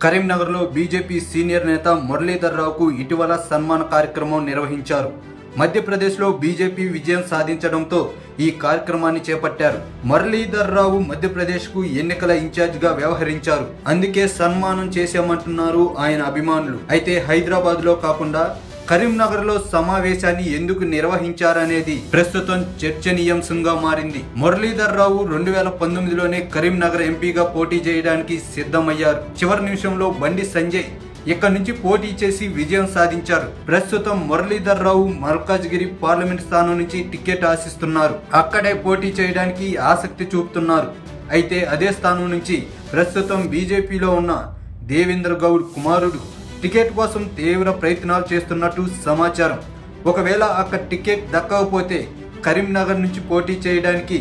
కరీంనగర్లో BJP senior నేత మురళీధర్ రావుకు ఇటీవల సన్మాన కార్యక్రమం నిర్వహించారు. మధ్యప్రదేశ్లో బీజేపీ విజయం సాధించడంతో ఈ కార్యక్రమాన్ని చేపట్టారు. మురళీధర్ రావు మధ్యప్రదేశ్కు ఎన్నికల ఇన్ఛార్జిగా వ్యవహరించారు. అందుకే సన్మానం చేశామంటున్నారు ఆయన అభిమానులు. అయితే హైదరాబాద్లో కాకుండా కరీంనగర్లో సమావేశాన్ని ఎందుకు నిర్వహించారనేది ప్రస్తుతం చర్చనీయాంశంగా మారింది. మురళీధర్ రావు 2019లోనే కరీంనగర్ ఎంపీగా పోటీ చేయడానికి సిద్ధమయ్యారు. చివరి నిమిషంలో బండి సంజయ్ ఇక్కడి నుంచి పోటీ చేసి విజయం సాధించారు. ప్రస్తుతం మురళీధర్ రావు మల్కాజ్గిరి పార్లమెంట్ స్థానం నుంచి టికెట్ ఆశిస్తున్నారు. అక్కడే పోటీ చేయడానికి ఆసక్తి చూపుతున్నారు. అయితే అదే స్థానం నుంచి ప్రస్తుతం బీజేపీలో ఉన్న దేవేంద్ర గౌడ్ కుమారుడు టికెట్ కోసం తీవ్ర ప్రయత్నాలు చేస్తున్నట్టు సమాచారం. ఒకవేళ అక్కడ టికెట్ దక్కకపోతే కరీంనగర్ నుంచి పోటీ చేయడానికి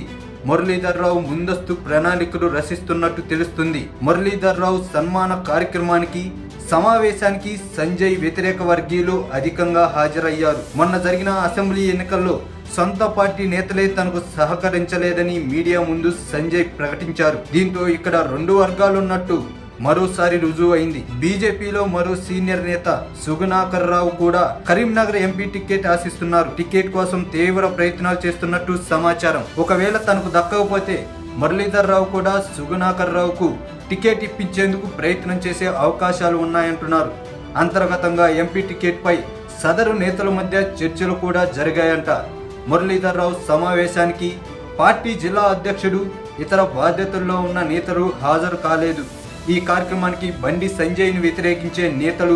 మురళీధర్ రావు ముందస్తు ప్రణాళికలు రచిస్తున్నట్టు తెలుస్తుంది. మురళీధర్ రావు సన్మాన కార్యక్రమానికి సమావేశానికి సంజయ్ వ్యతిరేక వర్గీయులు అధికంగా హాజరయ్యారు. మొన్న జరిగిన అసెంబ్లీ ఎన్నికల్లో సొంత పార్టీ నేతలే తనకు సహకరించలేదని మీడియా ముందు సంజయ్ ప్రకటించారు. దీంతో ఇక్కడ రెండు వర్గాలున్నట్టు మరోసారి రుజువు అయింది. బీజేపీలో మరో సీనియర్ నేత సుగుణాకర్ రావు కూడా కరీంనగర్ ఎంపీ టికెట్ ఆశిస్తున్నారు. టికెట్ కోసం తీవ్ర ప్రయత్నాలు చేస్తున్నట్టు సమాచారం. ఒకవేళ తనకు దక్కకపోతే మురళీధర్ రావు కూడా సుగుణాకర్ రావుకు టికెట్ ఇప్పించేందుకు ప్రయత్నం చేసే అవకాశాలు ఉన్నాయంటున్నారు. అంతర్గతంగా ఎంపీ టికెట్ పై సదరు నేతల మధ్య చర్చలు కూడా జరిగాయంట. మురళీధర్ రావు సమావేశానికి పార్టీ జిల్లా అధ్యక్షుడు, ఇతర బాధ్యతల్లో ఉన్న నేతలు హాజరు కాలేదు. ఈ కార్యక్రమానికి బండి సంజయ్ను వ్యతిరేకించే నేతలు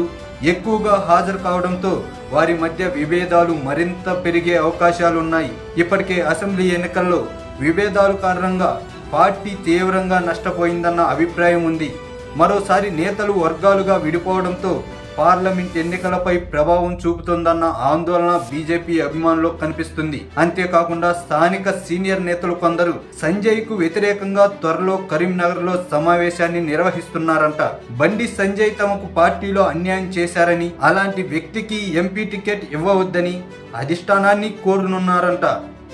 ఎక్కువగా హాజరు కావడంతో వారి మధ్య విభేదాలు మరింత పెరిగే అవకాశాలున్నాయి. ఇప్పటికే అసెంబ్లీ ఎన్నికల్లో విభేదాల కారణంగా పార్టీ తీవ్రంగా నష్టపోయిందన్న అభిప్రాయం ఉంది. మరోసారి నేతలు వర్గాలుగా విడిపోవడంతో పార్లమెంట్ ఎన్నికలపై ప్రభావం చూపుతుందన్న ఆందోళన బీజేపీ అభిమానుల్లో కనిపిస్తుంది. అంతేకాకుండా స్థానిక సీనియర్ నేతలు కొందరు సంజయ్ కు వ్యతిరేకంగా త్వరలో కరీంనగర్లో సమావేశాన్ని నిర్వహిస్తున్నారంట. బండి సంజయ్ తమకు పార్టీలో అన్యాయం చేశారని, అలాంటి వ్యక్తికి ఎంపీ టికెట్ ఇవ్వవద్దని అధిష్టానాన్ని కోరనున్నారంట.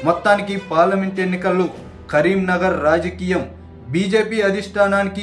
మొత్తానికి పార్లమెంట్ ఎన్నికల్లో కరీంనగర్ రాజకీయం బీజేపీ అధిష్టానానికి